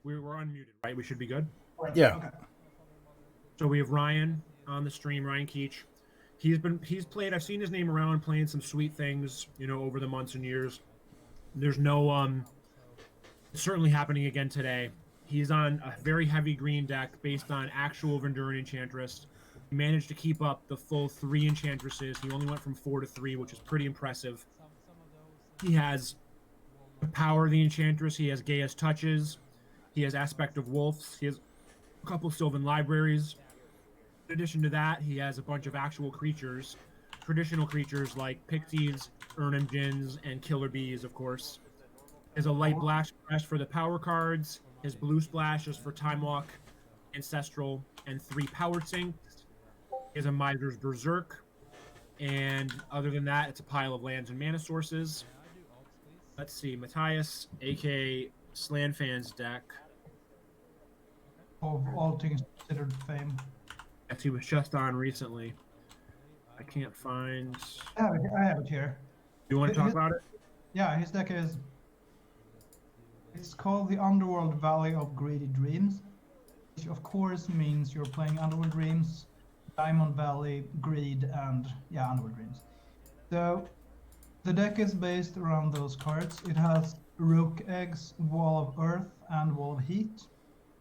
we were unmuted, right? We should be good. Yeah. Okay. So we have Ryan on the stream, Ryan Keach. He's played. I've seen his name around playing some sweet things, over the months and years. There's no it's certainly happening again today. He's on a very heavy green deck based on actual Venduran Enchantress. He managed to keep up the full 3 Enchantresses. He only went from 4 to 3, which is pretty impressive. He has the power of the Enchantress. He has Gaia's Touches. He has Aspect of Wolves. He has a couple Sylvan Libraries. In addition to that, he has a bunch of actual creatures, traditional creatures like Pixies, Urnimjins, and Killer Bees, of course. He has a light black splash for the power cards. His blue splash is for Time Walk, Ancestral, and 3 Power Sinks. He has a Miser's Berserk. And other than that, it's a pile of lands and mana sources. Let's see, Mattias, aka Slanfan's deck. Of all things considered fame. Yes, he was just on recently. I can't find. I have it here. You want to talk about it? Yeah, his deck is. It's called the Underworld Valley of Greedy Dreams, which of course means you're playing Underworld Dreams, Diamond Valley, Greed, and Underworld Dreams. So the deck is based around those cards. It has Rook Eggs, Wall of Earth, and Wall of Heat.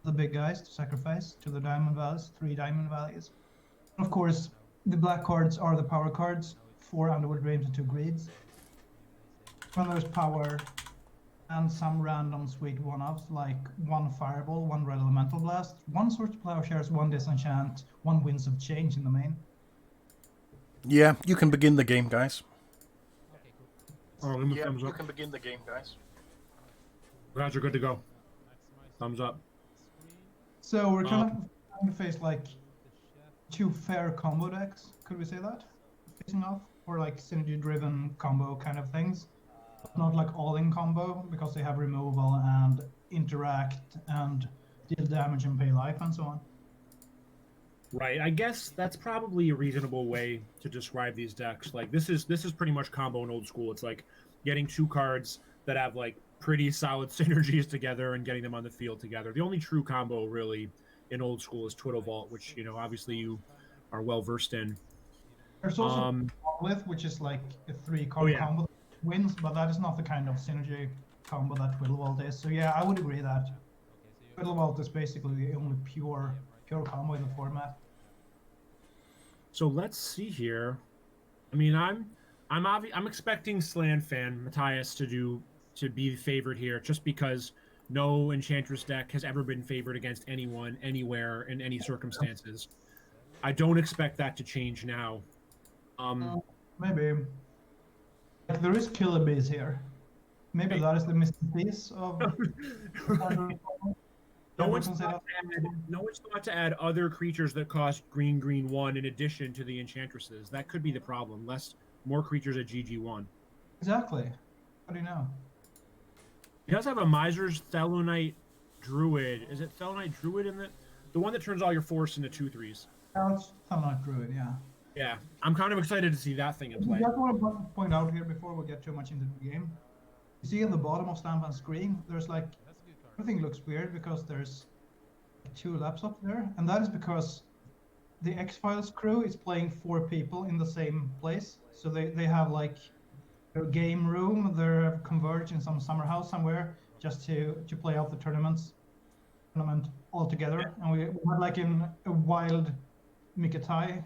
The big guys to sacrifice to the Diamond Valleys, 3 Diamond Valleys. Of course, the black cards are the power cards, 4 Underworld Dreams and 2 Greeds. When there's power and some random sweet one-offs like 1 Fireball, 1 Red Elemental Blast, 1 Swords to Plowshares, 1 Disenchant, 1 Winds of Change in the main. Yeah, you can begin the game, guys. Oh, give me a Yeah, thumbs you up. can begin the game, guys. Guys are good to go. Thumbs up. So we're kind of trying to face like 2 fair combo decks, could we say that? Facing off, or like synergy-driven combo kind of things. Not like all-in combo, because they have removal and interact and deal damage and pay life and so on. Right. I guess that's probably a reasonable way to describe these decks. Like this is pretty much combo in old school. It's like getting 2 cards that have like pretty solid synergies together and getting them on the field together. The only true combo really in old school is Twiddle Vault, which obviously you are well versed in. There's also Monolith, which is like a 3-card combo that wins, but that is not the kind of synergy combo that Twiddle Vault is. So yeah, I would agree that Twiddle Vault is basically the only pure combo in the format. So let's see here. I mean, I'm expecting Slanfan Mattias to be the favorite here, just because no Enchantress deck has ever been favored against anyone, anywhere, in any circumstances. I don't expect that to change now. Maybe. Like, there is Killer Bees here. Maybe that is the missing piece of. No one's thought to add other creatures that cost green 1 in addition to the Enchantresses. That could be the problem. More creatures at GG1. Exactly. How do you know? He does have a Miser's Thelonite Druid. Is it Thelonite Druid in the one that turns all your force into 2/3s? Yeah, it's Thelonite Druid, yeah. Yeah, I'm kind of excited to see that thing in play. I just want to point out here before we get too much into the game. You see in the bottom of Slanfan's screen, there's like everything looks weird because there's 2 laptops there, and that is because the X-Files crew is playing 4 people in the same place. So they have like their game room, they're converged in some summer house somewhere just to play out the tournament all together. And we had like in a wild Mikatai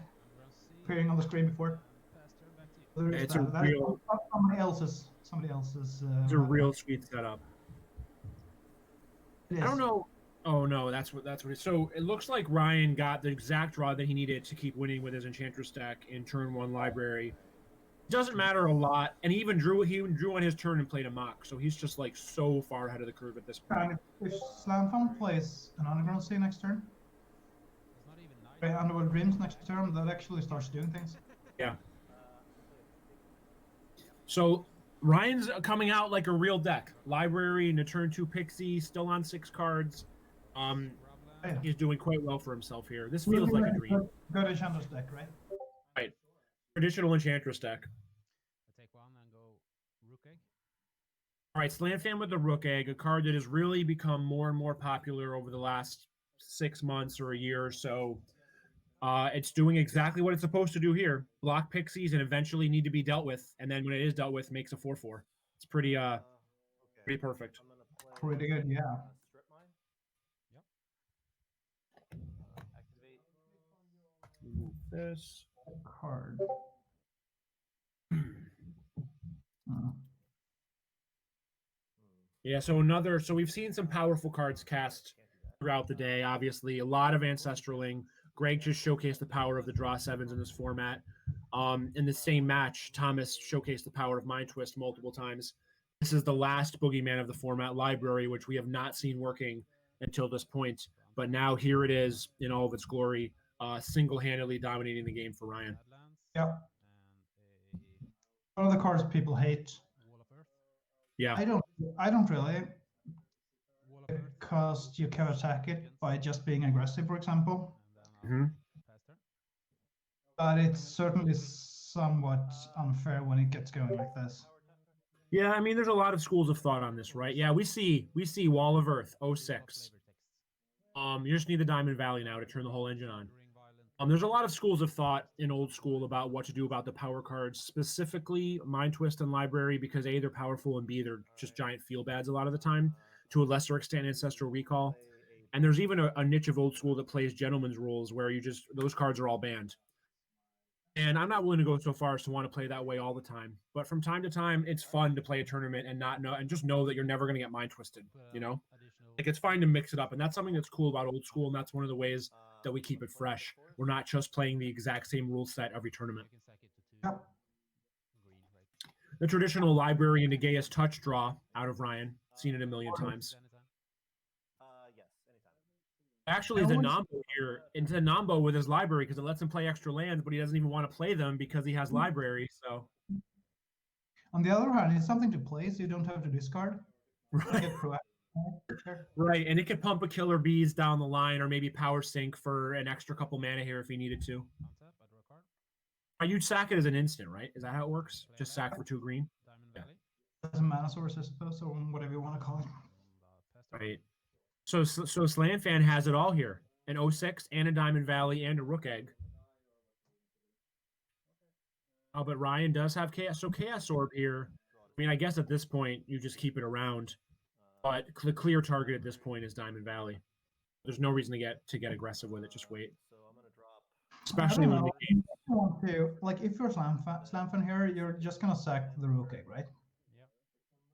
appearing on the screen before. It's somebody else's. It's a real sweet setup. I don't know. Oh no, that's what it is. So it looks like Ryan got the exact draw that he needed to keep winning with his Enchantress deck in turn 1 library. It doesn't matter a lot, and he even drew on his turn and played a mock. So he's just like so far ahead of the curve at this point. If Slanfan plays an Underground Sea next turn, Underworld Dreams next turn, that actually starts doing things. Yeah. So Ryan's coming out like a real deck. Library into turn 2 Pixie, still on 6 cards. He's doing quite well for himself here. This feels like a dream. Good Enchantress deck, right? Right. Traditional Enchantress deck. I take 1 and go Rook Egg. All right, Slanfan with the Rook Egg, a card that has really become more and more popular over the last 6 months or a year or so. It's doing exactly what it's supposed to do here. Block pixies and eventually need to be dealt with. And then when it is dealt with, makes a 4/4. It's pretty pretty perfect. I'm gonna play Pretty good, yeah. Strip Mine. Yep. Activate. Remove this. Card. Yeah, so we've seen some powerful cards cast throughout the day. Obviously, a lot of Ancestraling. Greg just showcased the power of the draw sevens in this format. In the same match, Thomas showcased the power of Mind Twist multiple times. This is the last boogeyman of the format, Library, which we have not seen working until this point. But now here it is in all of its glory, single-handedly dominating the game for Ryan. Yeah. And One of the cards people hate. a Wall of Earth. Yeah. I don't really, Wall of Earth. because you can attack it by just being aggressive, for example. And then I'll pass turn. But it's certainly somewhat unfair when it gets going like this. Yeah, I mean, there's a lot of schools of thought on this, right? Yeah, we see Wall of Earth, 06. Flavor text. You just need the Diamond Valley now to turn the whole engine on. Rendering violent. There's a lot of schools of thought in old school about what to do about the power cards, specifically Mind Twist and Library, because A, they're powerful, and B, they're just giant feel bads a lot of the time, to a lesser extent Ancestral Recall. And there's even a niche of old school that plays Gentleman's Rules, where those cards are all banned. And I'm not willing to go so far as to want to play that way all the time. But from time to time, it's fun to play a tournament and just know that you're never going to get Mind Twisted, you know? Additional Like, it's fine to mix it up, and that's something that's cool about old school, and that's one of the ways that we keep it fresh. We're not just playing the exact same rule set every tournament. you can sack it to 2 Yep. green, right? The traditional Library and Negaeus touch draw out of Ryan. Seen it a million times. Anytime. Yes, anytime. Actually, it's a Nambo here. Into Nambo with his Library because it lets him play extra lands, but he doesn't even want to play them because he has Library. So, On the other hand, it's something to play, so you don't have to discard. right. Get proactive. Right, and it could pump a Killer Bees down the line, or maybe Power Sink for an extra couple mana here if he needed to. Untap, I draw a card. You'd sack it as an instant, right? Is that how it works? Just sack for 2 green? Diamond Yeah. Valley. As a mana source, I suppose, or whatever you want to call it. And, pass turn. Right. So Slanfan has it all here. An 06 and a Diamond Valley and a Rook Egg. Oh, but Ryan does have Chaos. So Chaos Orb here. I mean, I guess at this point, you just keep it around. But the clear target at this point is Diamond Valley. There's no reason to get aggressive with it. Just wait. So I'm gonna drop. Especially I when don't the know. game. If you want to, like, if you're Slamfan here, you're just gonna sack the Rook Egg, right? Yep.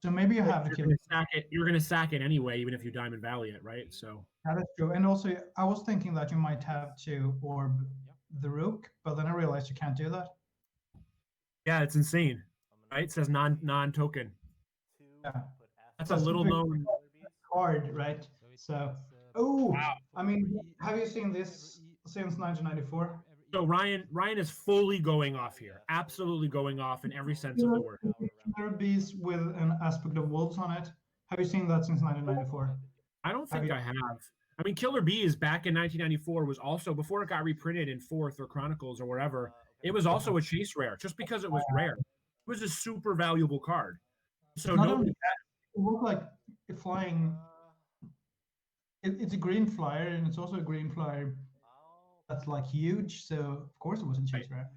So maybe you have to You're kill. gonna sack it. You're gonna sack it anyway, even if you Diamond Valley it, right? So That is true. And also, I was thinking that you might have to orb Yep. the Rook, but then I realized you can't do that. yeah, it's insane, I'm gonna right? It says non-token. Yeah. put That's a That's little big. known. Hard, right? So, it's, oh, Wow. I mean, have you seen this since 1994? So Ryan is fully going off here, absolutely going off in every sense of the word. Killer Bees with an aspect of wolves on it. Have you seen that since 1994? I don't think I have. I mean, Killer Bees back in 1994 was also, before it got reprinted in Fourth or Chronicles or wherever, it was also a chase rare, just because it was rare. It was a super valuable card. So Not nobody only that, it looked like a flying. It's a green flyer, and it's also a green flyer that's like huge. So of course it was a chase rare.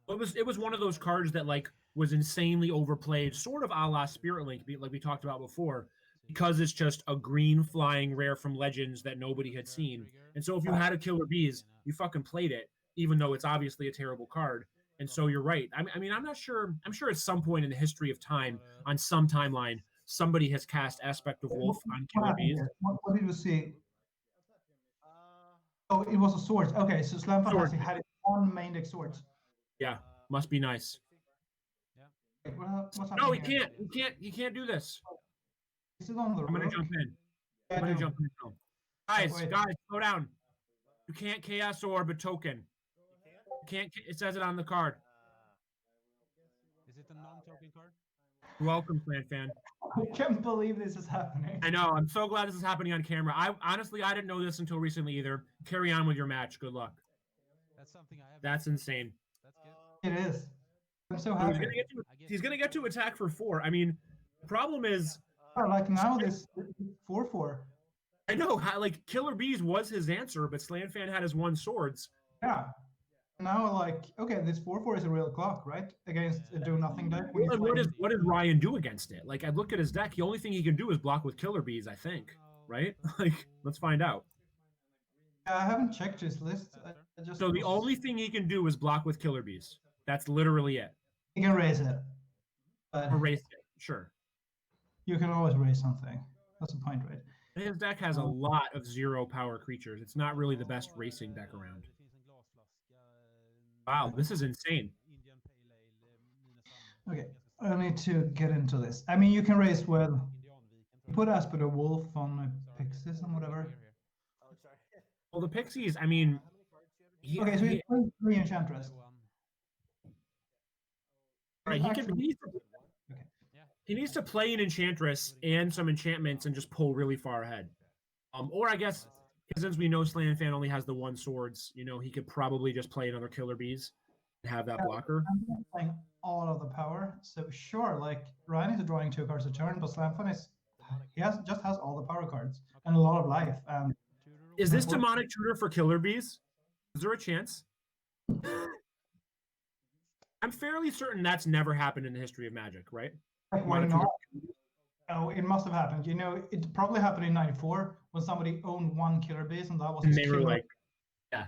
it was one of those cards that like was insanely overplayed, sort of a la Spirit Link, like we talked about before, because it's just a green flying rare from Legends that nobody had seen. And so if you had a Killer Bees, you fucking played it, even though it's obviously a terrible card. And so you're right. I mean, I'm not sure. I'm sure at some point in the history of time, on some timeline, somebody has cast Aspect of Wolf on Killer Bees. What did we see? Oh, it was a sword. Okay, so Slamfan Sword. had it on main deck swords. Yeah, must be nice. Wait, what's happening? No, he here? can't. He can't do this. Is it on the I'm gonna Rook? jump in. Yeah, I'm gonna no. jump in. No. Guys, Wait. slow down. You can't Chaos Orb a token. You can't. It says it on the card. Is it a non-token card? You're welcome, Fan. I can't believe this is happening. I know. I'm so glad this is happening on camera. I didn't know this until recently either. Carry on with your match. Good luck. That's something I have. That's insane. That's good. It is. I'm so He's happy. gonna get to attack for 4. I mean, the problem is Like now this 4/4. I know, like Killer Bees was his answer, but Slanfan had his 1 swords. Yeah. Now, like, okay, this 4/4 is a real clock, right? Against a do nothing deck. When Well, you play... what does Ryan do against it? Like, I look at his deck. The only thing he can do is block with Killer Bees, I think. Right? Like, let's find out. I haven't checked his list. I just So the only thing he can do is block with Killer Bees. That's literally it. You can raise it. But Erase it, sure. you can always raise something. That's the point, right? His deck has a lot of 0 power creatures. It's not really the best racing deck around. Wow, this is insane. Okay, I need to get into this. I mean, you can raise with... Put Asper the Wolf on Pixies and whatever. Oh, sorry. Well, the Pixies, I mean... Okay, so he's playing 3 Enchantress. Right, he needs to play an Enchantress and some enchantments and just pull really far ahead. Or I guess, since we know Slanfan only has the 1 swords, you know, he could probably just play another Killer Bees and have that blocker. I'm playing all of the power, so sure, like Ryan is drawing 2 cards a turn, but Slanfan is just has all the power cards and a lot of life. Is this Demonic Tutor for Killer Bees? Is there a chance? I'm fairly certain that's never happened in the history of Magic, right? Like, why not? Oh, it must have happened. You know, it probably happened in '94 when somebody owned 1 Killer Bees, and that was. And they were like, yeah.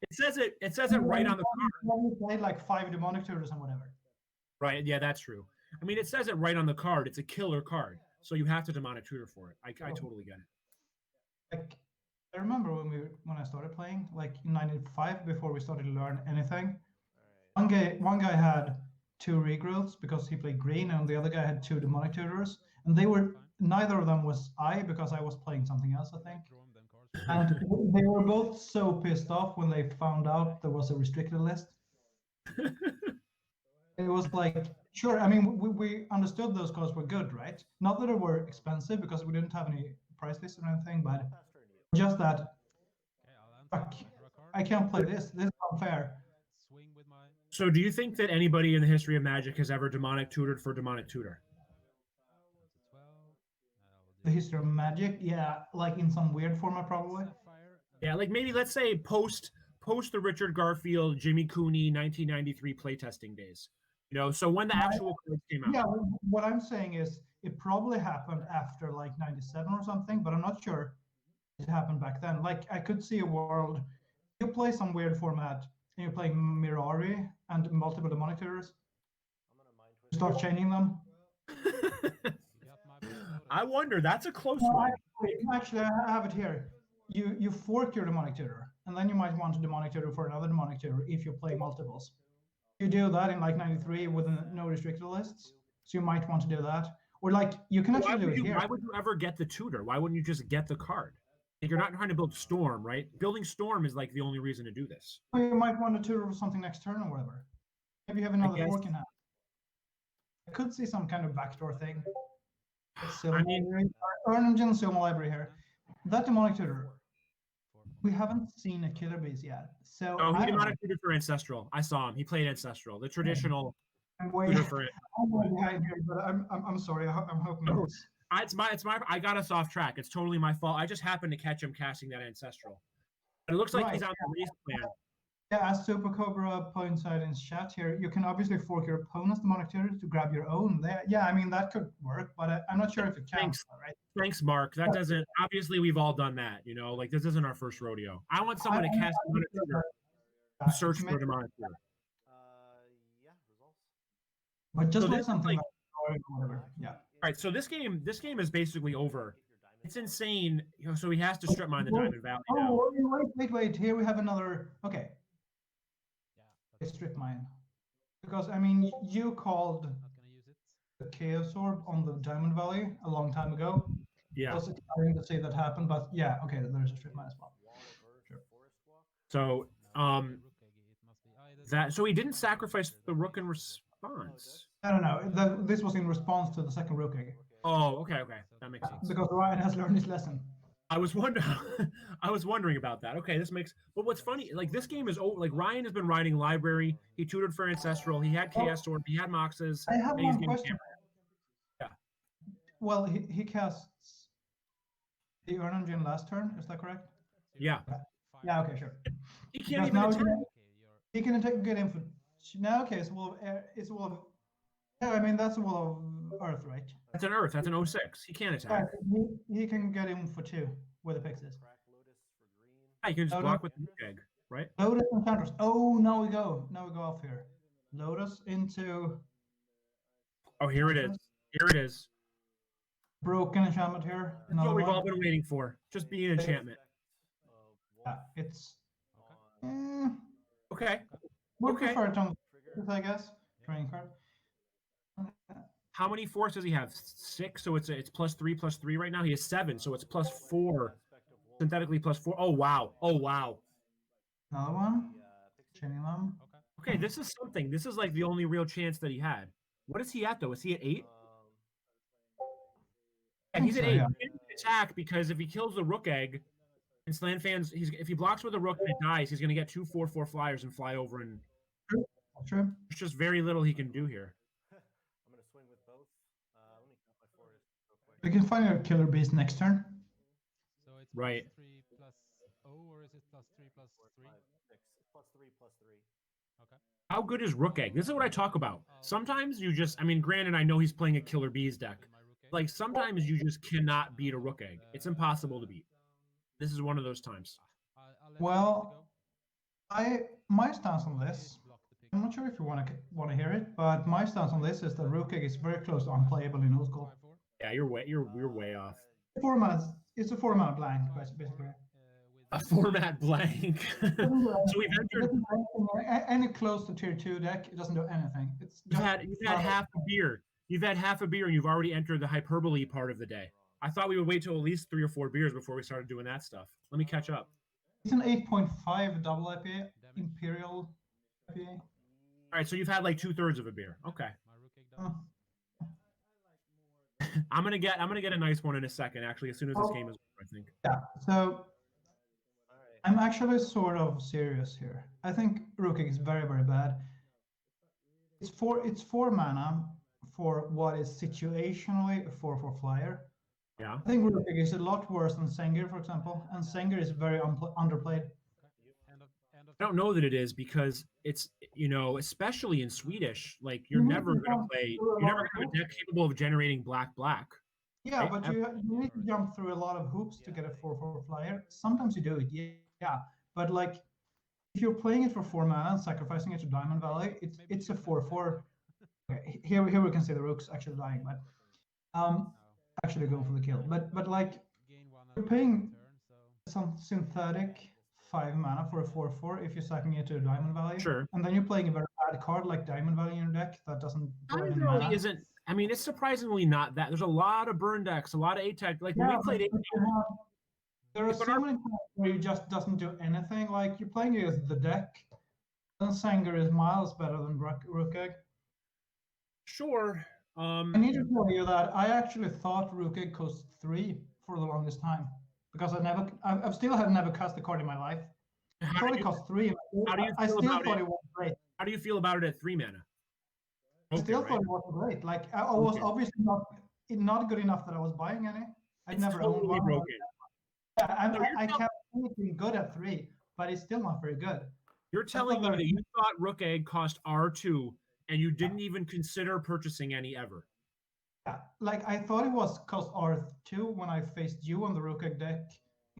It says it right on the card. You played like 5 Demonic Tutors and whatever. Right. Yeah, that's true. I mean, it says it right on the card. It's a killer card, so you have to Demonic Tutor for it. I totally get it. Like, I remember when I started playing, like in '95, before we started to learn anything. One guy had 2 regrowths because he played green, and the other guy had 2 Demonic Tutors, and neither of them was I, because I was playing something else, I think. And they were both so pissed off when they found out there was a restricted list. It was like, sure, I mean, we understood those cards were good, right? Not that they were expensive, because we didn't have any price list or anything, but just that, fuck, I can't play this. This is unfair. So do you think that anybody in the history of Magic has ever Demonic Tutored for Demonic Tutor? The history of Magic, yeah, like in some weird format, probably. Yeah, like maybe let's say post the Richard Garfield, Jimmy Cooney 1993 playtesting days. You know, so when the actual cards came out. Yeah, what I'm saying is it probably happened after like '97 or something, but I'm not sure it happened back then. Like, I could see a world, you play some weird format and you're playing Mirari and multiple Demonic Tutors. Start chaining them. I wonder, that's a close one. Actually, I have it here. You fork your Demonic Tutor, and then you might want a Demonic Tutor for another Demonic Tutor if you play multiples. You do that in like '93 with no restricted lists, so you might want to do that. Or like, you can actually do it here. Why would you ever get the tutor? Why wouldn't you just get the card? Like, you're not trying to build Storm, right? Building Storm is like the only reason to do this. Or you might want to tutor for something next turn or whatever. Maybe you have another fork in hand. I could see some kind of backdoor thing. I mean, Earn Engine Silma Library here. That Demonic Tutor, we haven't seen a Killer Bees yet. So he Demonic Tutor for Ancestral. I saw him. He played Ancestral, the traditional tutor for it. I'm way behind here, but I'm sorry. I'm hoping It's my. I got us off track. It's totally my fault. I just happened to catch him casting that Ancestral. But it looks like he's on the race plan. Yeah, as Super Cobra points out in chat here, you can obviously fork your opponent's Demonic Tutor to grab your own. There, yeah, I mean that could work, but I'm not sure if it can. Right? Thanks, Mark. That doesn't. Obviously, we've all done that. You know, like this isn't our first rodeo. I want someone to cast Demonic Tutor and search for Demonic Tutor. Yeah, results. But just like something like whatever. Yeah. All right, so this game is basically over. It's insane. You know, so he has to strip mine the Diamond Valley now. Oh, wait. Here we have another. Okay. Strip mine. Because, I mean, you called the Chaos Orb on the Diamond Valley a long time ago. Yeah. I was excited to see that happen, but yeah, okay, there's a strip mine as well. Sure. So, so he didn't sacrifice the Rook in response. I don't know. This was in response to the second Rook. Oh, okay. That makes sense. Because Ryan has learned his lesson. I was wondering about that. Okay, this makes. But what's funny, like this game is like Ryan has been writing Library. He tutored for Ancestral. He had Chaos Sword. He had Moxes. I have one question. Yeah. well, he casts the Urn Engine last turn. Is that correct? Yeah. Yeah. Okay. Sure. He can't Because even now attack. he can get in for now. Okay, so Wall of Air, it's Wall of. Yeah, I mean that's a Wall of Earth, right? That's an Earth. That's an 06. He can't Yeah, attack. he can get in for 2 with the Pixies. Crack Lotus for green. Yeah, you can just No, block no. with the rook egg, right? Lotus and counters. Oh, now we go off here. Lotus into Oh, here it is. Here it is. broken enchantment here. That's Another what we've one. all been waiting for. Just be an enchantment. Yeah, it's. Okay. Would Okay. prefer it on this, I guess. Training card. How many force does he have? 6. So it's +3 right now. He has 7, so it's +4. Synthetically +4. Oh wow. Oh wow. Another one. Chaining them. Okay, this is something. This is like the only real chance that he had. What is he at though? Is he at 8? And he's at so, 8. yeah. He didn't attack because if he kills the rook egg, and Slant fans, if he blocks with a rook and it dies, he's gonna get 2 4/4 flyers and fly over, and True. there's just very little he can do here. I'm gonna swing with both. Let me count my forest real quick. We can find a killer beast next turn. So it's Right. +3 +0, or is it +3 +3? 5, 6. It's +3. Okay. How good is rook egg? This is what I talk about. Sometimes you just, I mean, granted, I know he's playing a killer bees deck. My rook egg. Like sometimes you just cannot beat a rook egg. It's impossible to beat. This is one of those times. I'll let Well, Svante my stance on go. this. Block the pick. I'm not sure if you want to hear it, but my stance on this is that rook egg is very close to unplayable in old school. 5/4. Yeah, you're way off. 4 mana. It's a 4 mana blank, basically. With A format blank. So we've It entered. doesn't do anything. Any close to tier 2 deck, it doesn't do anything. It's You've just had half a beer. You've had half a beer, and you've already entered the hyperbole part of the day. I thought we would wait till at least 3 or 4 beers before we started doing that stuff. Let me catch up. It's an 8.5 double IPA, Imperial IPA. All right, so you've had like 2/3 of a beer. Okay, my rook egg down. I'm gonna get a nice one in a second. Actually, as soon as this game is over, I think. Yeah, so I'm actually sort of serious here. I think rook egg is very, very bad. It's 4 mana for what is situationally a 4/4 flyer. Yeah. I think rook egg is a lot worse than Sengir, for example, and Sengir is very underplayed. End of I don't know that it is because it's, especially in Swedish, like you're never gonna have a deck capable of generating black. Yeah, Right? but you need to jump through a lot of hoops to get a 4/4 flyer. Sometimes you do it, yeah. But like, if you're playing it for 4 mana and sacrificing it to Diamond Valley, it's a 4/4. Okay, here we can see the rooks actually dying, but actually going for the kill. But like, gain 1 you're on paying turn, so some synthetic 5 mana for a 4/4 if you're sacking it to Diamond Valley. Sure. And then you're playing a very bad card like Diamond Valley in your deck that doesn't do any Diamond Valley mana. isn't. I mean, it's surprisingly not that. There's a lot of burn decks, a lot of ATAC. Like when Yeah, we played but there are But so many times where you just doesn't do anything. Like you're playing against the deck, and Sanger is miles better than Rook Egg. Sure. I need to tell you that I actually thought Rook Egg cost 3 for the longest time because I've still had never cast a card in my life. I How thought do it you, cost 3. how do you I feel still about thought it? it was great. How do you feel about it at 3 mana? I still Okay, thought right? it was great. Like I was Okay. obviously not good enough that I was buying any. I It's never owned totally one. broken. Yeah, So you're I tell- kept thinking good at 3, but it's still not very good. You're telling me thought that you thought Rook Egg cost R2 and you didn't even consider purchasing any ever. Yeah, like I thought it was cost R2 when I faced you on the Rook Egg deck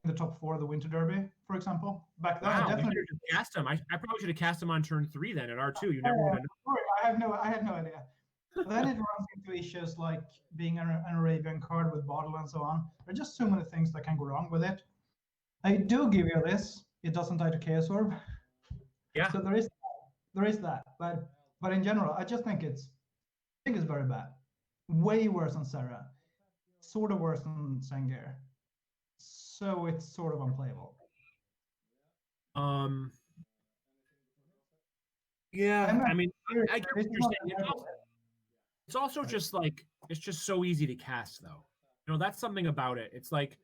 in the top 4 of the Winter Derby, for example. Back then, I Wow, you definitely. should have just cast him. I probably should have cast him on turn 3 then at R2. You never Yeah, would have. sorry, I had no idea. But then it runs into issues like being an Arabian card with bottle and so on. There are just so many things that can go wrong with it. I do give you this. It doesn't die to Chaos Orb. Yeah. So there is that. But in general, I just think it's very bad. Way worse than Sarah. Sort of worse than Sengir. So it's sort of unplayable. Yeah, I mean, Here, I get this what is you're not saying. unplayable. It's also just like it's just so easy to cast, though. That's something about it. It's like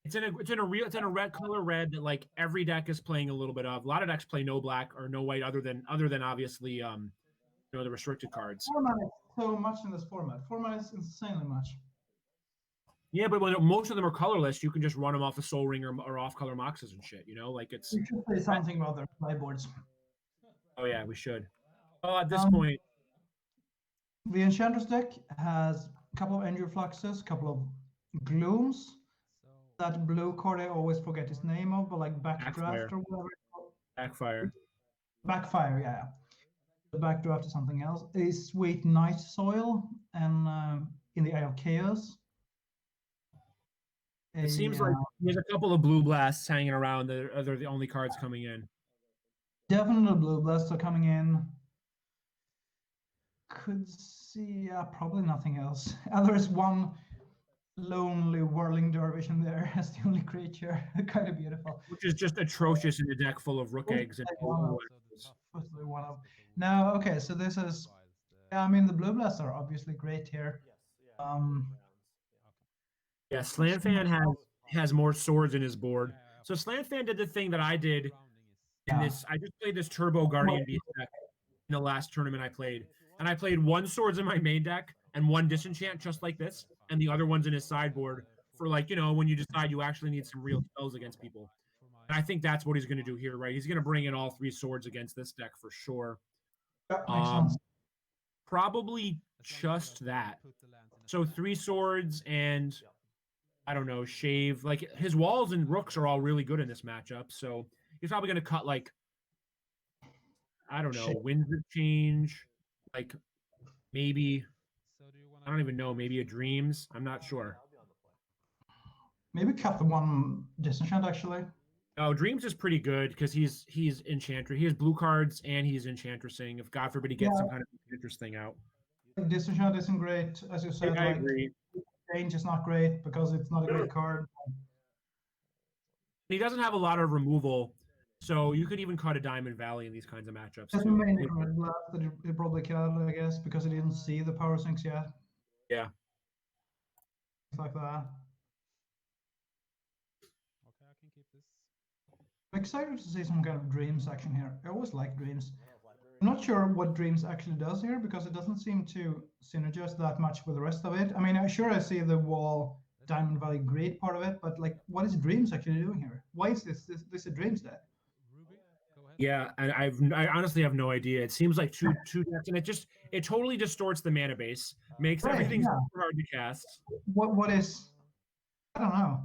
it's in a red color red that like every deck is playing a little bit of. A lot of decks play no black or no white other than obviously the restricted cards. 4 mana is so much in this format. 4 mana is insanely much. Yeah, but when most of them are colorless, you can just run them off the Soul Ring or off color moxes and shit. You know, like it's. We should say something about their playboards. Oh yeah, we should. Oh, at this Um, point, The Enchantress deck has a couple of Endure Fluxes, a couple of Glooms. So That blue card I always forget his name of, but like Backfire. Backdraft or whatever. It's called. backfire. Backfire, yeah. The backdraft is something else. A Sweet Night Soil and in the Eye of Chaos. It seems like there's a couple of blue blasts hanging around that are the only cards coming in. Definitely blue blasts are coming in. Could see, yeah, probably nothing else. And there's one lonely whirling dervish in there as the only creature. Kind of beautiful. Which is just atrocious in a deck full of rook eggs and Possibly one of. Now, okay, so this is. Yeah, I mean the blue blasts are obviously great here. yeah, Slanfan has more swords in his board. So Slanfan did the thing that I did in Yeah. this. I just played this Turbo Guardian Beast deck in the last tournament I played, and I played one swords in my main deck and one disenchant just like this, and the other one's in his sideboard for like when you decide you actually need some real spells against people. And I think that's what he's going to do here, right? He's going to bring in all 3 swords against this deck for sure. Yeah, makes sense. Probably just that. So 3 swords and I don't know, shave. Like his walls and rooks are all really good in this matchup. So he's probably going to cut like, I don't know, Winds of Change, like maybe, I don't even know, maybe a Dreams. I'm not sure. Maybe cut the one disenchant actually. Oh, Dreams is pretty good because he's Enchantress. He has blue cards and he's Enchantressing. If God forbid he gets some kind of Enchantress thing out. Disenchant isn't great, as you said. I agree. Change is not great because it's not a great card. He doesn't have a lot of removal, so you could even cut a Diamond Valley in these kinds of matchups. That's the main red blast that it probably can, I guess, because it didn't see the power sinks yet. Yeah. Things like that. Okay, I can keep this. I'm excited to see some kind of Dreams action here. I always like Dreams. I'm not sure what Dreams actually does here because it doesn't seem to synergize that much with the rest of it. I mean, I see the wall Diamond Valley Great part of it, but like, what is Dreams actually doing here? Why is this a Dreams deck? Ruby, go ahead. Yeah, and I honestly have no idea. It seems like two decks, and it totally distorts the mana base, makes everything super hard to cast. What is? I don't know.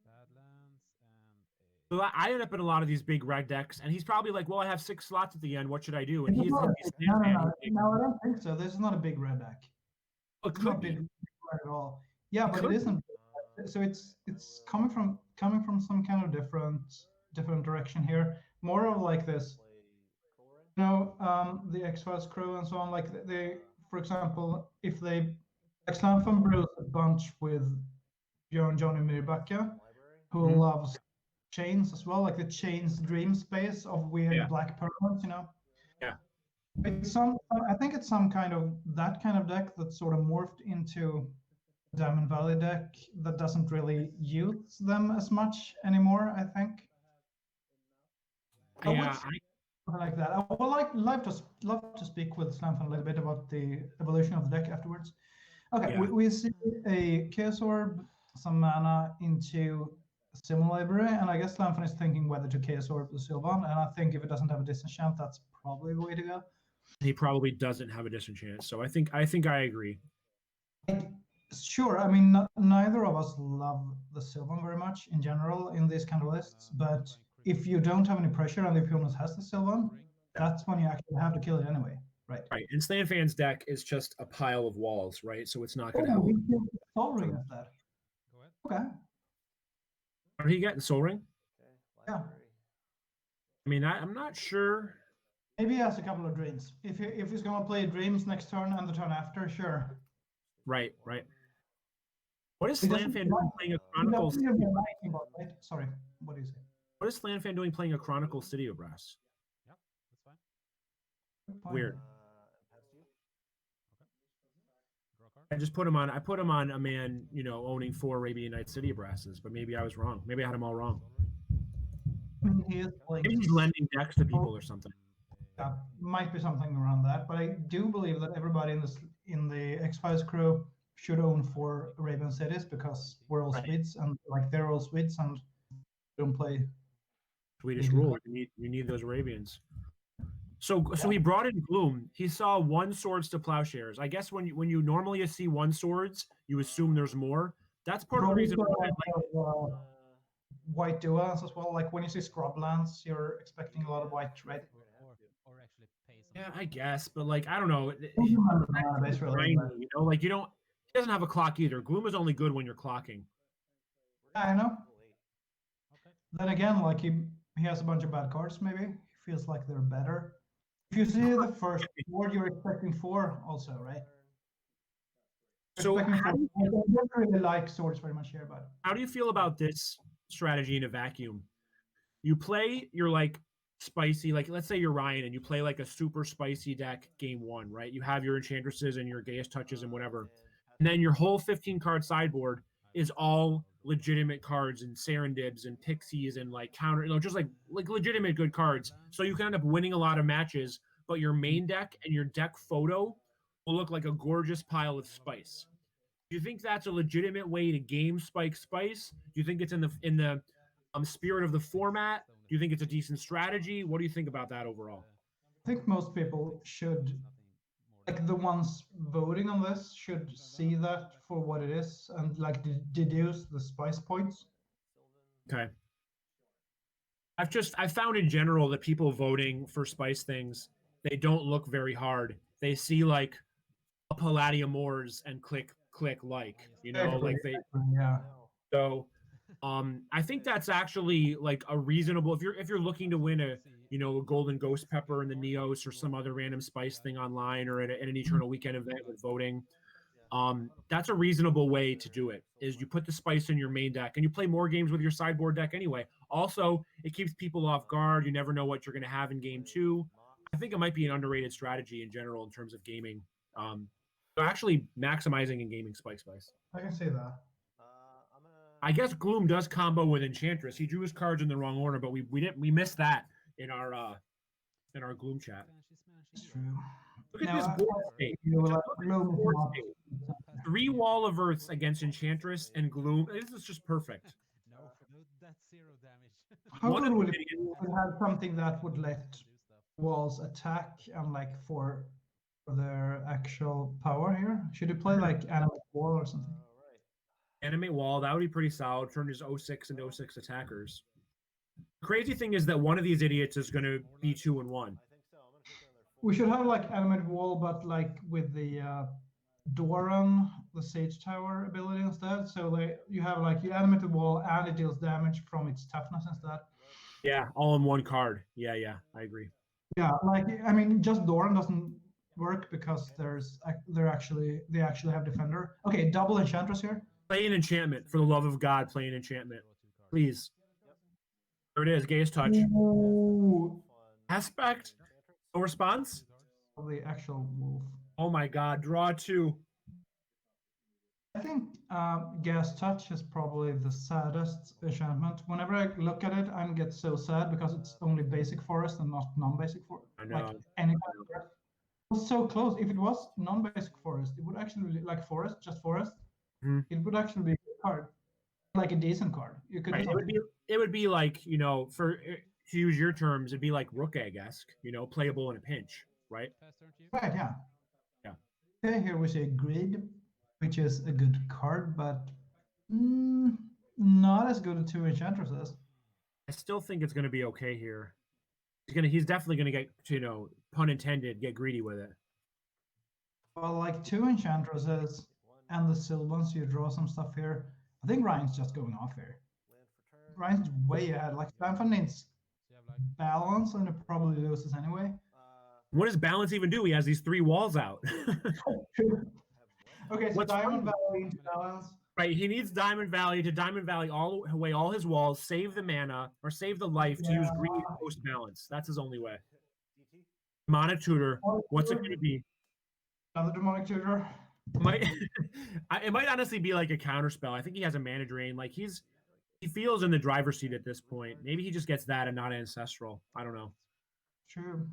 Badlands and So I end up in a lot of these big red decks, and he's probably like, "Well, I have 6 slots at the end. What should I do?" And he's No, I don't think so. This is not a big red deck. It It's not could be. big red at all. Yeah, but could it isn't. So it's coming from some kind of different direction here. More of like this. The X-Files crew and so on. Like they, for example, if they like Slamfan brews a bunch with Bjorn Johnny Myrbacka, who loves chains as well, like the chains dream space of weird black permanents, Yeah. It's I think it's some kind of that kind of deck that sort of morphed into Diamond Valley deck that doesn't really use them as much anymore, I think. Yeah, Like that. I would love to speak with Slamfan a little bit about the evolution of the deck afterwards. Okay, Yeah. we see a Chaos Orb, some mana into a Sim Library, and I guess Slamfan is thinking whether to Chaos Orb the Sylvan, and I think if it doesn't have a disenchant, that's probably the way to go. he probably doesn't have a disenchant, so I think I agree. Sure, I mean, neither of us love the Sylvan very much in general in these kind of lists, but if you don't have any pressure and the opponent has the Sylvan, that's when you actually have to kill it anyway, right? Right, and Slanfan's deck is just a pile of walls, right? So it's not going to help. We killed Soul Ring at that. go ahead. Okay. What did he get in Soul Ring? Yeah. I mean, I'm not sure. Maybe he has a couple of dreams. If he's gonna play dreams next turn and the turn after, sure. Right. What is He doesn't Slanfan doing playing a Chronicle? Right? Sorry, what do you say? What is Slanfan doing playing a Chronicle City of Brass? Yep, that's fine. Good point. Weird. Draw a card. I just put him on. I put him on a man, owning 4 Arabian Nights City of Brasses, but maybe I was wrong. Maybe I had them all wrong. I mean, he is playing. Maybe he's lending decks to people or something. Yeah, might be something around that, but I do believe that everybody in the X-Files crew should own 4 Arabian cities because we're all Right. Swedes and like they're all Swedes and don't play. Swedish good rule. cards. You need those Arabians. So he brought in Gloom. He saw 1 swords to plowshares. I guess when you normally see 1 swords, you assume there's more. That's part of the Probably reason why I like white duals as well. Like when you see scrublands, you're expecting a lot of white, right? Or actually pay some. Yeah, I guess, but like I don't know. Base really, Grindy, but- you know, like you don't. He doesn't have a clock either. Gloom is only good when you're clocking. I know. Okay. Then again, like he has a bunch of bad cards. Maybe he feels like they're better. If you see the first board, you're expecting 4 also, right? So Expecting how 4. do I don't really like swords very much here, but How do you feel about this strategy in a vacuum? You play your like spicy, like let's say you're Ryan and you play like a super spicy deck game 1, right? You have your enchantresses and your gayest touches and whatever. And then your whole 15 card sideboard is all legitimate cards and Serendibs and Pixies and like counter, just like legitimate good cards. So you can end up winning a lot of matches, but your main deck and your deck photo will look like a gorgeous pile of spice. Do you think that's a legitimate way to game spike spice? Do you think it's in the spirit of the format? Do you think it's a decent strategy? What do you think about that overall? I think most people should, like the ones voting on this, should see that for what it is and like deduce the spice points. Okay. I found in general that people voting for spice things, they don't look very hard. They see like a Palladium Moors and click like, you know, like they Yeah. so I think that's actually like a reasonable if you're looking to win a golden ghost pepper in the Neos or some other random spice thing online or at an eternal weekend event with voting. That's a reasonable way to do it is you put the spice in your main deck and you play more games with your sideboard deck anyway. Also, it keeps people off guard. You never know what you're going to have in game 2. I think it might be an underrated strategy in general in terms of gaming. So actually maximizing and gaming spice. I can see that. I guess Gloom does combo with Enchantress. He drew his cards in the wrong order, but we missed that in our Gloom chat. It's true. Look at Now, this board state. you were Look like, at this Gloom is board not- state. 3 Wall of Earths against Enchantress and Gloom. This is just perfect. No, that's 0 damage. How One good of would the it be to have something that would let walls attack and like for their actual power here? Should you play like animate wall or something? Animate Wall, that would be pretty solid. Turn his 06 into 06 attackers. The crazy thing is that one of these idiots is going to be 2 and 1. We should have like animate wall, but like with the Doran, the Sage Tower ability instead. So you have like you animate the wall and it deals damage from its toughness instead. Yeah, all in one card. Yeah, I agree. Yeah, like I mean, just Doran doesn't work because they actually have defender. Okay, double enchantress here. Play an enchantment. For the love of God, play an enchantment. Please. There it is. Gayest touch. Ooh, Aspect. No response. the actual wolf. Oh my God. Draw 2. I think Gas Touch is probably the saddest enchantment. Whenever I look at it, I get so sad because it's only basic forest and not non-basic forest. I know. Like any kind of forest. It was so close. If it was non-basic forest, it would actually be like forest, just forest. Mhm. It would actually be a good card, like a decent card. You could. Right. It would be like, to use your terms, it'd be like Rook Egg-esque, playable in a pinch, right? Pass turn to you. Right, yeah. Yeah. Okay, here we see Grid, which is a good card, but not as good as 2 enchantresses. I still think it's going to be okay here. He's definitely going to get, pun intended, get greedy with it. Well, like 2 enchantresses and the Sylvans, you draw some stuff here. I think Ryan's just going off here. Ryan's way ahead. Like Stanford needs So you have like balance, and it probably loses anyway. What does balance even do? He has these 3 walls out. Okay, so What's Diamond funny- Valley into balance. Right, he needs Diamond Valley all away all his walls, save the mana or save the life to use green post balance. That's his only way. Demonic Tutor, what's it going to be? Another Demonic Tutor. It might honestly be like a counter spell. I think he has a mana drain. Like he feels in the driver's seat at this point. Maybe he just gets that and not ancestral. I don't know. True.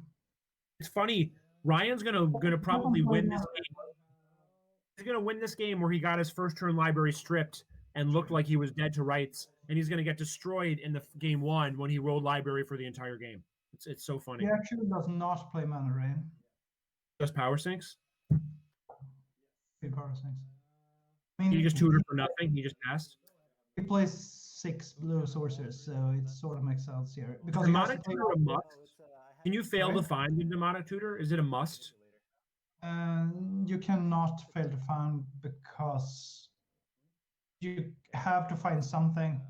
It's funny. Ryan's gonna probably win this game. He's going to win this game where he got his first turn library stripped and looked like he was dead to rights, and he's going to get destroyed in the game 1 when he rolled library for the entire game. It's so funny. He actually does not play Mana Rain. Just power sinks. He power sinks. I mean, He just tutored for nothing. He just passed. he plays 6 blue sorcerers, so it sort of makes sense here. Because Demonic tutor a must? I Can you fail Sorry? to find the demonic tutor? Is it a must? you cannot fail to find because you have to find something.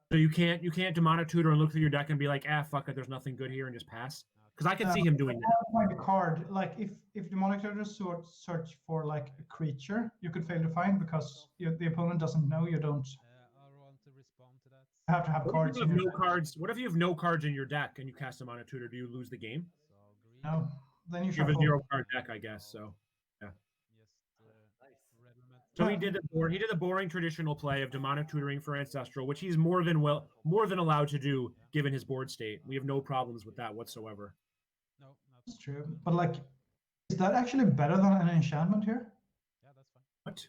So you can't demonic tutor and look through your deck and be like, fuck it, there's nothing good here, and just pass. Because I can see him doing You that. have to find a card. Like if demonic tutor search for like a creature, you could fail to find because the opponent doesn't know. You don't I want to respond to that. have to have What cards. if you In have your no deck. cards? What if you have no cards in your deck and you cast demonic tutor? Do you lose the game? So green. No, then you You have a shuffle. 0-card deck, I guess. So. Just Nice. red element. So he did the boring traditional play of demonic tutoring for ancestral, which he's more than allowed to do given his board state. We have no problems with that whatsoever. No, not That's true. But like, is that actually better than an enchantment here? yeah, that's fine. What?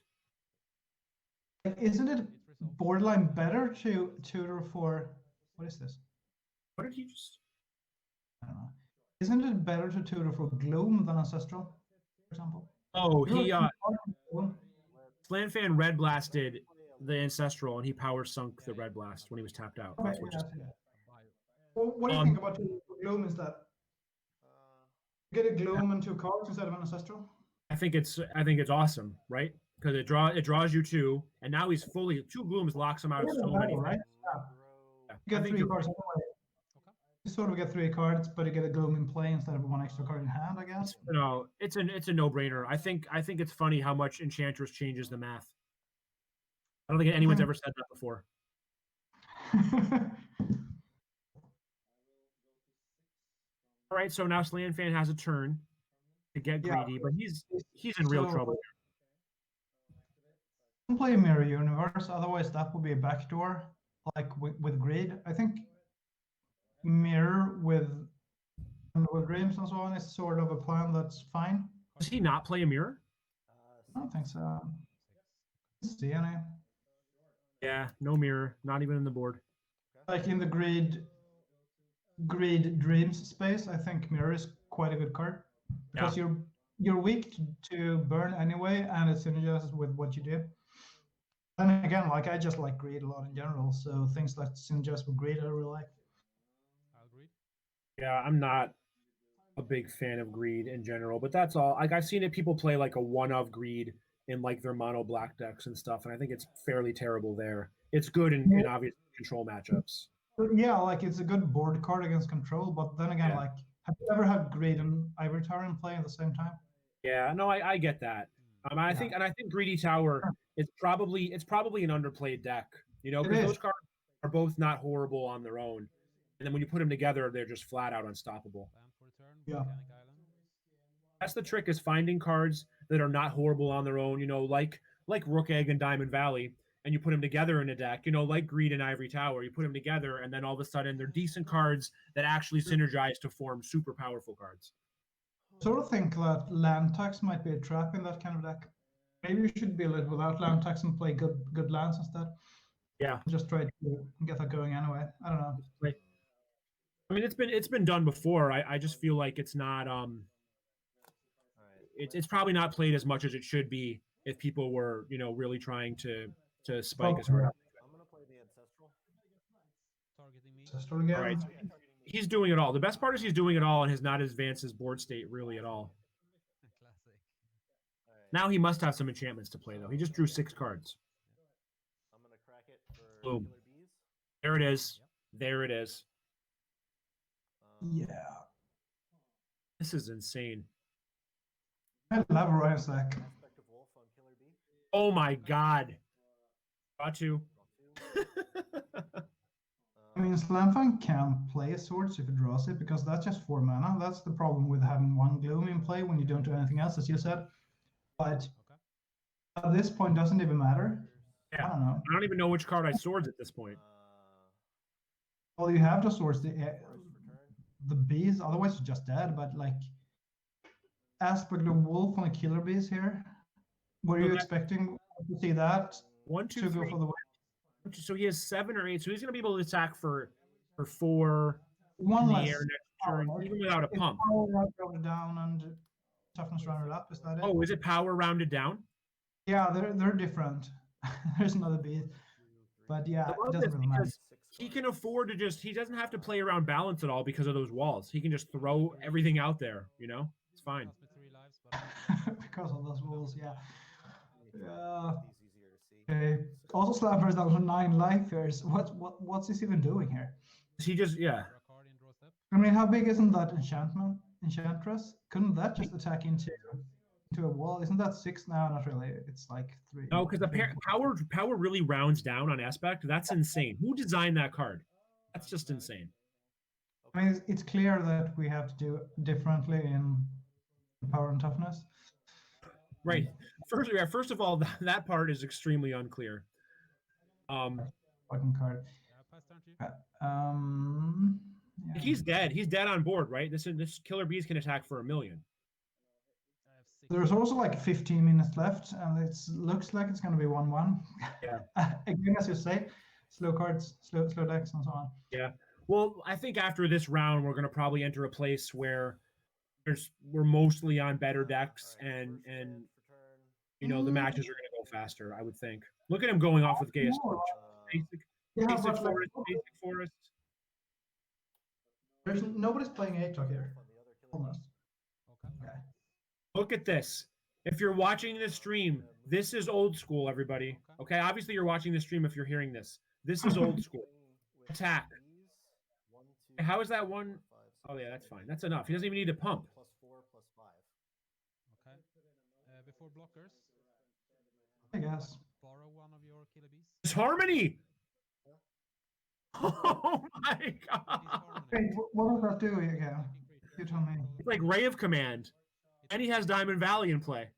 Like, isn't it It resolves. borderline better to tutor for what is this? What did he just? I don't know. Isn't it better to tutor for gloom than ancestral, for example? Oh, he Well, Slanfan red blasted the ancestral and he power sunk the red blast when he was tapped out. That's what just. A bio. Well, what do you think about tutor for gloom? Is that Uh, get a gloom and 2 cards instead of an ancestral? I think it's awesome, right? Because it draws you 2, and now he's fully 2 glooms locks him out of so many. Right? Yeah, You I get think 3 you're cards right. anyway. Okay. You sort of get 3 cards, but you get a gloom in play instead of 1 extra card in hand, I guess. No, it's a no-brainer. I think it's funny how much Enchantress changes the math. I don't think anyone's ever said that before. All right, so now Slanfan has a turn to get Yeah. greedy, but he's in real So- trouble. Can play Mirror Universe, otherwise that would be a backdoor, like with Greed. I think Mirror with Dreams and so on is sort of a plan that's fine. Does he not play a mirror? I don't think so. Didn't see any. Yeah, no mirror, not even in the board. Like in the Greed Dreams space, I think Mirror is quite a good card because you're weak to burn anyway, and it synergizes with what you do. And again, like I just like Greed a lot in general, so things that synergize with Greed I really like. I'll agree. Yeah, I'm not a big fan of greed in general, but that's all. Like I've seen it, people play like a one of greed in like their mono black decks and stuff, and I think it's fairly terrible there. It's good in obvious control matchups. But yeah, like it's a good board card against control, but then again, Yeah. like have you ever had Greed and Ivory Tower in play at the same time? Yeah, no, I get that. I think Greedy Tower is probably an underplayed deck, you know, It because is. those cards are both not horrible on their own, and then when you put them together, they're just flat out unstoppable. Land for return. Yeah. Volcanic Island. That's the trick, is finding cards that are not horrible on their own, you know, like Rook Egg and Diamond Valley, and you put them together in a deck, you know, like Greed and Ivory Tower. You put them together, and then all of a sudden they're decent cards that actually synergize to form super powerful cards. Sort of think that land tax might be a trap in that kind of deck. Maybe you should build it without land tax and play good lands instead. Yeah. Just try to get that going anyway. I don't know. Like, I mean, it's been done before. I just feel like it's not it's probably not played as much as it should be if people were, you know, really trying to spike as hard. I'm gonna play the ancestral. Targeting me. Ancestral again. All right. He's doing it all. The best part is he's doing it all and has not advanced his board state really at all. Classic. Alright, Now he must have some enchantments to play though. He just drew 6 cards. I'm gonna crack it for Boom. killer bees. There it is. There it is. Yeah. This is insane. I love Ryan's deck. Aspect of wolf on killer bee. Oh my god. Got to. Draw 2. I mean, Slamfang can play swords if it draws it because that's just 4 mana. That's the problem with having 1 Gloom in play when you don't do anything else, as you said. But Okay. at this point, doesn't even matter. I Yeah. don't know. I don't even know which card I swords at this point. Well, you have the swords, Forest return. the bees. Otherwise, you're just dead. But like, aspect of wolf on the killer bees here Were So you that- expecting to see that 1, to 2, go 3. for the win? So he has 7 or 8. So he's going to be able to attack for 4 One in the less air next power, turn, right? even without a It's pump. power rounded down and toughness rounded up. Is that it? Oh, is it power rounded down? Yeah, they're different. There's another beat, but yeah, I it love doesn't this really matter. because he can afford to he doesn't have to play around balance at all because of those walls. He can just throw everything out there, It's fine. Cost me 3 lives, but Because of those rules, yeah. Yeah. These easier to see. Okay. Also, Slammer is down to 9 lifers. What's he even doing here? He just, draw a card in draw step. I mean, how big isn't that enchantress? Couldn't that just attack into a wall? Isn't that 6 now? Not really. It's like 3. No, because the power really rounds down on aspect. That's insane. Who designed that card? That's just insane. I mean, it's clear that we have to do differently in power and toughness. Right. First of all, that part is extremely unclear. Fucking card. Pass turn to you. Yeah. He's dead. He's dead on board, right? This killer bees can attack for 1 million. I have 6. There's also like 15 minutes left, and it looks like it's going to be 1-1. Yeah. Again, as you say, slow cards, slow decks, and so on. Yeah. Well, I think after this round, we're going to probably enter a place where we're mostly on better decks, and the matches are going to go faster. I would think. Look at him going off with Gaius Torch. Basic forest. Nobody's playing Atoc here. Almost. Okay. Okay. Look at this. If you're watching this stream, this is old school, everybody. Okay, obviously you're watching this stream if you're hearing this. This is old school. Attack. How is that one? Oh yeah, that's fine. That's enough. He doesn't even need to pump. Okay. Before blockers, I guess. borrow one of your killer bees. It's harmony. Oh my It is god! harmony. Wait, what does that do again? Attacking creature. You tell me. It's like Ray of Command, and he has Diamond Valley in play.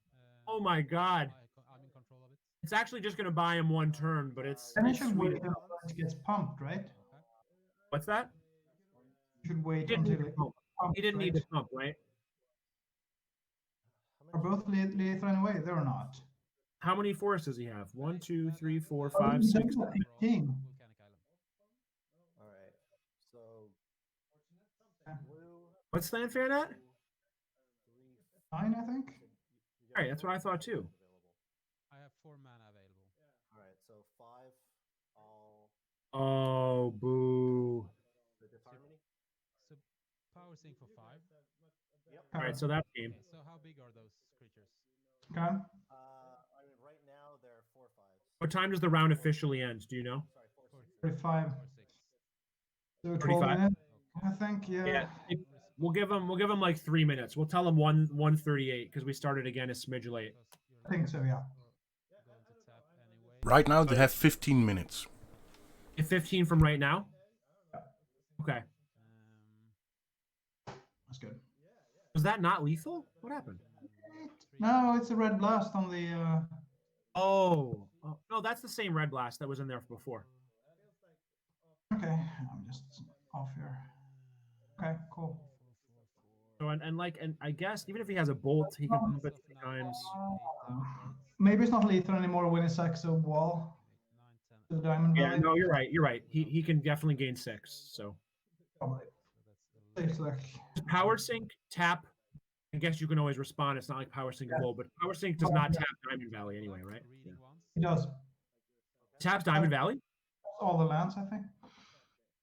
Oh my god! I'm in control of it. It's actually just going to buy him 1 turn, but it's And you it's should sweet. wait until it gets pumped, right? Okay. What's that? You should wait He didn't until need to it pump. pumps, He didn't need right? to pump, right? Are both Leith run away? They're not. How many forests does he have? 1, 2, 3, 4, Oh, 5, he's 6. done that 15. Volcanic Island. All right. So Yeah. blue. What's Slanfair at? 3. 9, I think. All right, that's what I thought too. I have 4 mana available. All right. So 5. All Oh, boo. the disharmony. So power sync for 5. Yep. All right, so that's game. Okay, so how big are those creatures? Okay. I mean, right now they're 4/5s. What time does the round officially end? Do you know? Sorry, 4/6. 35. 4 6. So 12 35? minutes, I think. Yeah. We'll give him like 3 minutes. We'll tell him 1:38 because we started again a smidge late. I think so, yeah. Going to tap anyway. Right now they have 15 minutes. 15 from right now. Okay. That's good. Was that not lethal? What happened? No, it's a red blast on the. Oh, no, that's the same red blast that was in there before. Okay, I'm just off here. Okay, cool. So and I guess even if he has a bolt, he can pump it 3 times. Maybe it's not lethal anymore when it sacks a wall. 8, 9, 10. The diamond Yeah, valley. no, you're right. You're right. He can definitely gain 6. So Probably. So that's It's like power sync tap. I guess you can always respond. It's not like power sync gold, but power sync does not tap Diamond Valley anyway, right? Yeah. reading once. it does Taps Diamond Valley. all the lands, I think.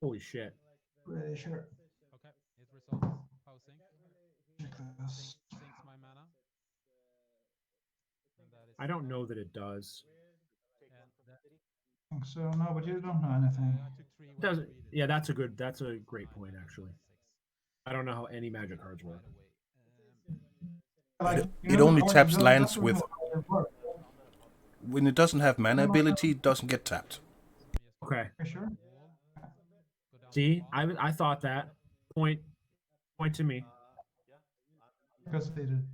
Holy shit! Pretty sure. Okay, it resolves. Power sync. Check this. Syncs my mana. And that is I don't know that it does. Take And 1 from that- city. I think so. No, but you don't know anything. I took 3. It doesn't. Yeah, that's a great point actually. I don't know how any magic cards work. Like, It the only card taps doesn't- lands doesn't with- work. When it doesn't have mana ability, it doesn't get tapped. Okay. You sure? See, I thought that. Point to me. Yeah. Because they did.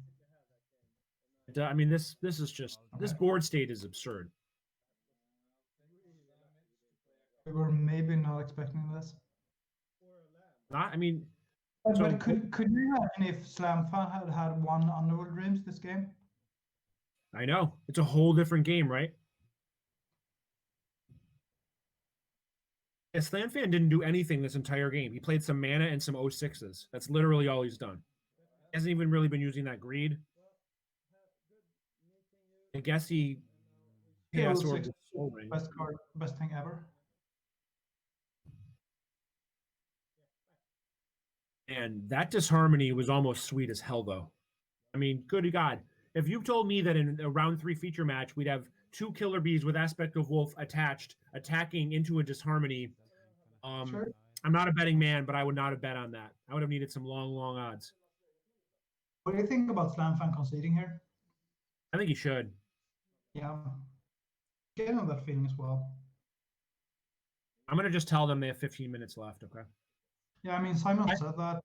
I mean, this is just this board state is absurd. We were maybe not expecting this. Not. I mean, But, So- could you imagine if Slam Fan had 1 Underworld Dreams this game? I know. It's a whole different game, right? Slanfan didn't do anything this entire game. He played some mana and some 06s. That's literally all he's done. He hasn't even really been using that greed. I guess he chaos orb with soul ring. Best card, best thing ever. And that disharmony was almost sweet as hell, though. I mean, good God. If you told me that in a round 3 feature match, we'd have 2 killer bees with aspect of wolf attached, attacking into a disharmony, Sure. I'm not a betting man, but I would not have bet on that. I would have needed some long, long odds. What do you think about Slamfan conceding here? I think he should. Yeah. Getting on that feeling as well. I'm going to just tell them they have 15 minutes left, okay? Yeah, I mean, Simon said that.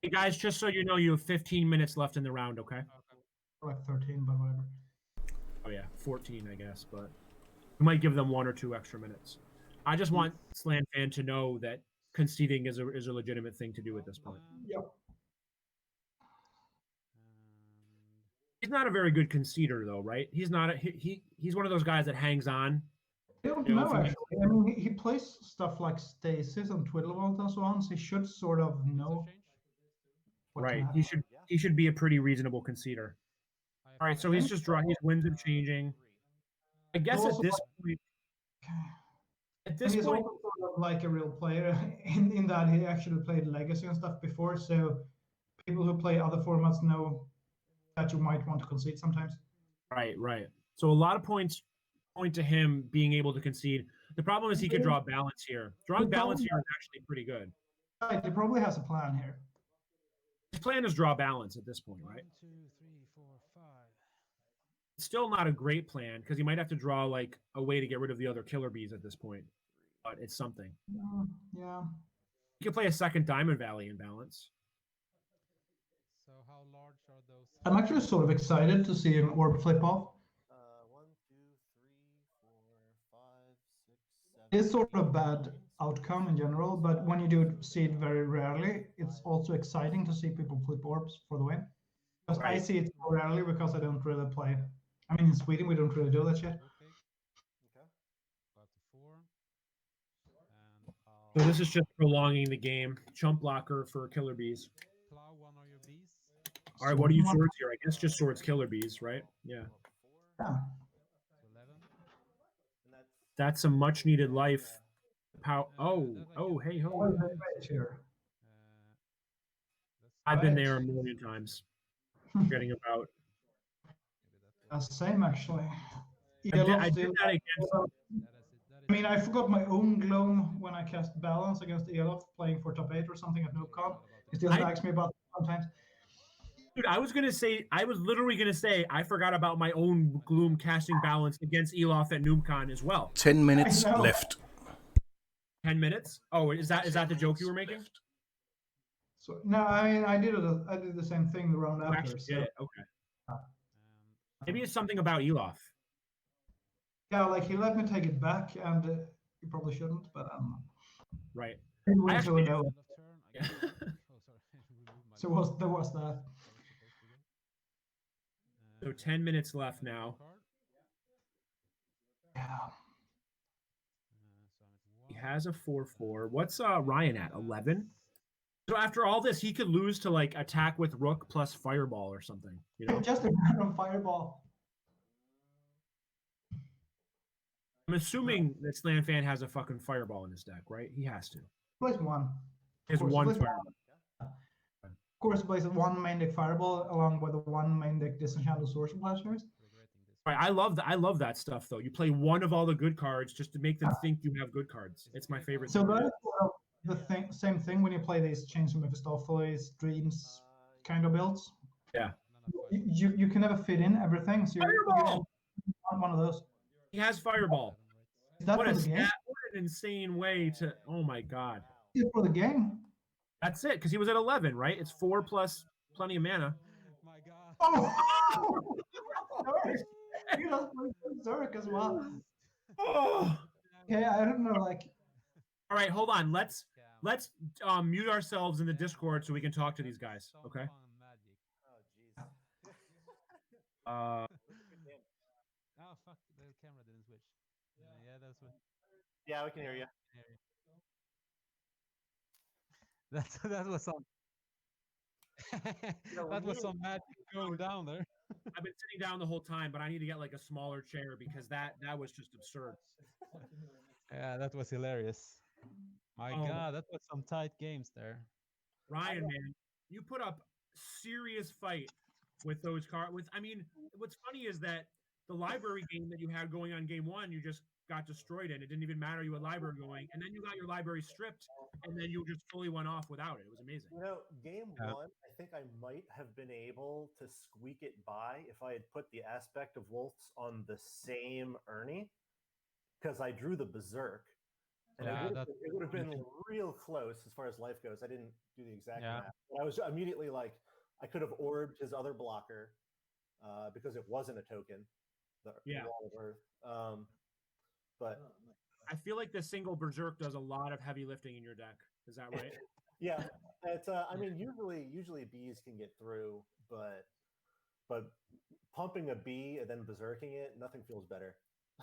Hey, guys, just so you know, you have 15 minutes left in the round, okay? Like 13, but whatever. Oh, yeah, 14, I guess, but we might give them 1 or 2 extra minutes. I just want Slanfan to know that conceding is a legitimate thing to do at this point. Yep. He's not a very good conceder, though, right? He's not. He's one of those guys that hangs on. I don't You know, know, for me- actually. I mean, he plays stuff like Stasis and Twiddlevolt and so on, so he should sort of know what can Right. happen. He should be a pretty reasonable conceder. All right, so he's just drawing. His winds are changing. I guess at Also, this point. At And this he's point, also sort of like a real player in that he actually played Legacy and stuff before, so people who play other formats know that you might want to concede sometimes. right. So a lot of points point to him being able to concede. The problem is he could draw balance here. Drawing balance here is actually pretty good. Right, he probably has a plan here. His plan is draw balance at this point, right? 1, 2, 3, 4, 5. It's still not a great plan because he might have to draw like a way to get rid of the other killer bees at this point. But it's something. Yeah. He could play a second Diamond Valley in balance. So how large are those? I'm actually sort of excited to see an orb flip off. 1, 2, 3, 4, 5, 6, 7. It's sort of a bad outcome in general, but when you do see it very rarely, it's also exciting to see people flip orbs for the win. Because I Right. see it so rarely because I don't really play. I mean, in Sweden, we don't really do that shit. Okay. Okay. Got to 4. And So this is just prolonging the game. Chump blocker for killer bees. plow one of your bees. All right, what are you swords here? I guess just swords killer bees, right? Yeah. Yeah. To 11. And That's a much needed life. Hey ho. What is the rate here? I've been Right. there a million times. Forgetting about. Same actually. I did that against. I mean, I forgot my own gloam when I cast balance against Elof playing for top 8 or something at NoobCon. He still asks me about it sometimes. Dude, I was literally gonna say, I forgot about my own gloom casting balance against Elof at NoobCon as well. 10 minutes I know. left. 10 minutes? Oh, is that the joke you were making? So no, I mean, I did the same thing the round You after. actually So did it. Okay. Maybe it's something about Elof. yeah, like he let me take it back, and he probably shouldn't, but Right. he went actually- to a no. End of turn. I guess. Oh, sorry. Remove my So there was that. So 10 minutes left now. card. Yeah. So I'm He at 1. has a 4/4. What's Ryan at? 11? So after all this, he could lose to like attack with Rook plus Fireball or something. You know? Just a random fireball. I'm assuming that Slanfan has a fucking Fireball in his deck, right? He has to. Plays one. He has course, one let's- Fireball. Of course, plays one main deck fireball along with the one main deck disenchanted source blasters. Regretting this. Right, I love that stuff though. You play one of all the good cards just to make them think you have good cards. It's my favorite. So thing. that is sort of the same thing when you play these Chains of Mephistopheles, Dreams kind of builds. Yeah. You can never fit in everything, so you Fireball! want one of those. He has Fireball. Is that What for a the game? what an insane way to. Oh my god. Is it for the game? That's it, because he was at 11, right? It's 4 plus plenty of mana. My God. Oh! Sorry. You just played Berserk as well. Oh. Okay, I don't know, like, All right, hold on. Let's mute ourselves in the Discord so we can talk to these guys. Okay. Oh, jeez. Uh, camera didn't switch. Yeah, that's what. Yeah, we can hear you. That was some. That was some magic going down there. I've been sitting down the whole time, but I need to get like a smaller chair because that was just absurd. Yeah, that was hilarious. My Oh. God, that was some tight games there. Ryan, man, you put up serious fight with those cards. I mean, what's funny is that the library game that you had going on game one, you just got destroyed in. It didn't even matter you had library going, and then you got your library stripped, and then you just fully went off without it. It was amazing. You know, game one, I think I might have been able to squeak it by if I had put the aspect of Wolves on the same Ernie, because I drew the Berserk. And it would have been real close as far as life goes. I didn't do the exact math. But I was immediately like, I could have orbed his other blocker because it wasn't a token. The Wall of Earth. But I feel like the single Berserk does a lot of heavy lifting in your deck. Is that right? Yeah. It's I mean, usually bees can get through, but pumping a bee and then berserking it, nothing feels better.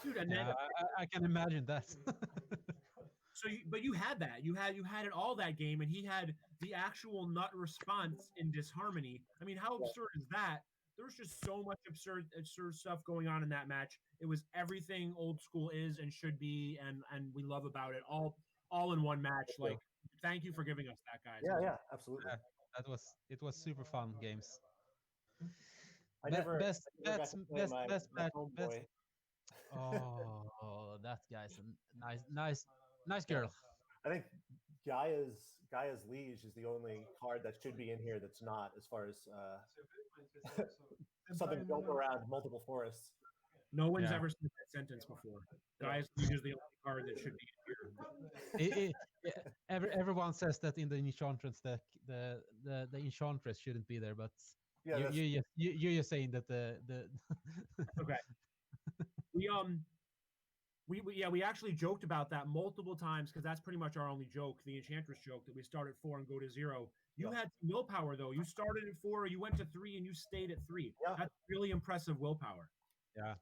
Dude, and then I can imagine that. So, but you had that. You had it all that game, and he had the actual nut response in Disharmony. I mean, how absurd is that? There was just so much absurd stuff going on in that match. It was everything old school is and should be, and we love about it all in one match. Like, thank you for giving us that, guys. Yeah, absolutely. It was super fun games. Best match. Oh, that guy's a nice girl. I think Gaia's Liege is the only card that should be in here that's not, as far as something built around multiple forests. No one's ever said that sentence before. Gaia's Liege is the only card that should be in here. Everyone says that in the Enchantress deck, the Enchantress shouldn't be there, but you're just saying that the okay. We actually joked about that multiple times because that's pretty much our only joke, the Enchantress joke, that we start at 4 and go to 0. You had some willpower though. You started at 4, you went to 3, and you stayed at 3. Yeah. That's really impressive willpower. Yeah.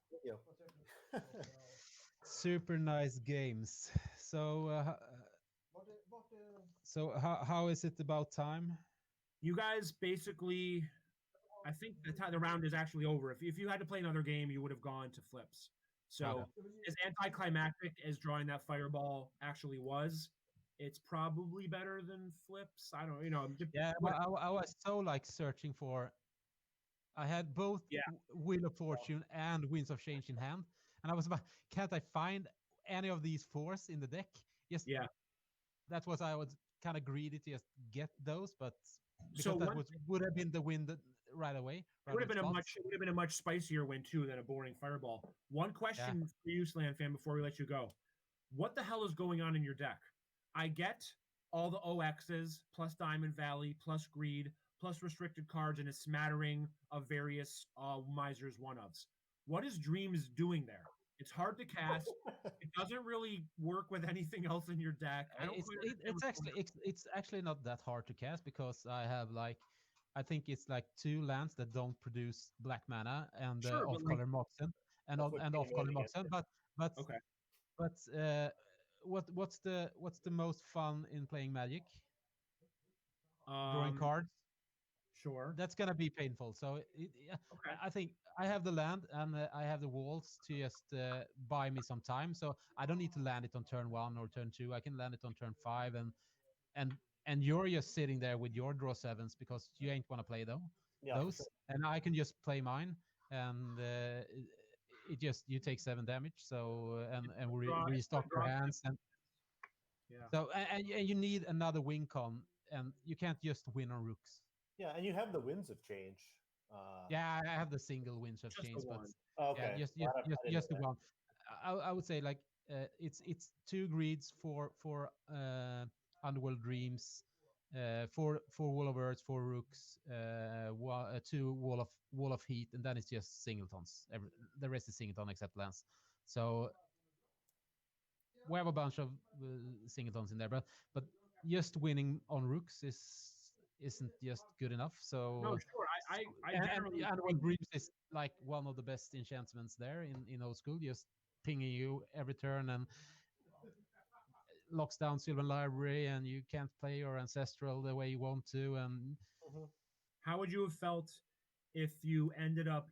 Super nice games. So how is it about time? You guys basically, I think the round is actually over. If you had to play another game, you would have gone to flips. So as anticlimactic as drawing that fireball actually was, it's probably better than flips. I don't, Yeah, I was so like searching for. I had both Wheel of Fortune and Winds of Change in hand, and I was about, can't I find any of these 4s in the deck? Yes. Yeah. That was I was kind of greedy to just get those, but because would have been the win right away. It would have been a much spicier win too than a boring fireball. One question for you, Slan fan, before we let you go: what the hell is going on in your deck? I get all the OXs plus Diamond Valley plus Greed plus restricted cards and a smattering of various Miser's one-ofs. What is Dreams doing there? It's hard to cast. It doesn't really work with anything else in your deck. It's actually not that hard to cast because I have I think it's like 2 lands that don't produce black mana and off-color Moxen and off-color Moxen. But what's the most fun in playing Magic? Drawing cards. Sure. That's gonna be painful. So I think I have the land and I have the walls to just buy me some time. So I don't need to land it on turn 1 or turn 2. I can land it on turn 5 and you're just sitting there with your draw 7s because you ain't want to play those. Sure. And I can just play mine and you take 7 damage. So and we restock your hands and so and you need another win con and you can't just win on rooks. Yeah, and you have the Winds of Change. I have the single Winds of Change, but just the one. I would say it's 2 greeds for Underworld Dreams, 4 Wall of Earth, 4 rooks, 2 Wall of Heat, and then it's just singletons. The rest is singleton except lands. So we have a bunch of singletons in there, but just winning on rooks isn't just good enough. So no, sure. And Underworld Dreams is like one of the best enchantments there in old school. Just pinging you every turn and locks down Sylvan Library, and you can't play your Ancestral the way you want to. And how would you have felt if you ended up,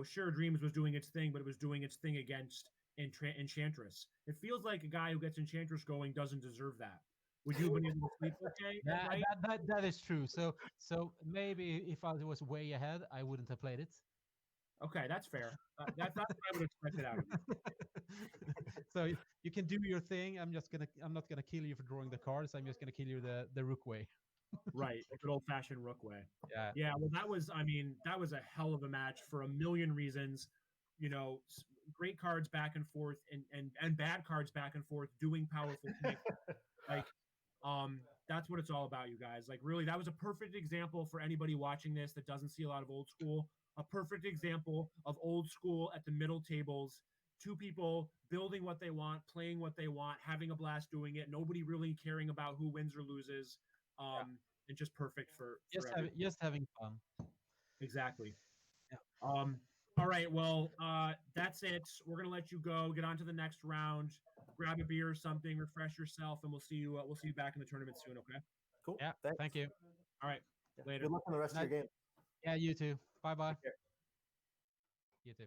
sure, Dreams was doing its thing, but it was doing its thing against Enchantress? It feels like a guy who gets Enchantress going doesn't deserve that. Would you have been able to sleep okay? That is true. So maybe if I was way ahead, I wouldn't have played it. Okay, that's fair. That's what I would expect it out of you. So you can do your thing. I'm not gonna kill you for drawing the cards. I'm just gonna kill you the Rook way. Right, the good old-fashioned Rook way. Yeah. Yeah. Well, that was a hell of a match for a million reasons. Great cards back and forth, and bad cards back and forth, doing powerful things. Like, that's what it's all about, you guys. Like, really, that was a perfect example for anybody watching this that doesn't see a lot of old school. A perfect example of old school at the middle tables. Two people building what they want, playing what they want, having a blast doing it. Nobody really caring about who wins or loses. And just perfect for just having fun. Exactly. Yeah. All right. Well, that's it. We're gonna let you go. Get on to the next round. Grab a beer or something. Refresh yourself, and we'll see you. We'll see you back in the tournament soon. Okay. Cool. Yeah. Thanks. Thank you. All right. Yeah. Later. Good luck on the rest of your game. Yeah. You too. Bye bye. You too.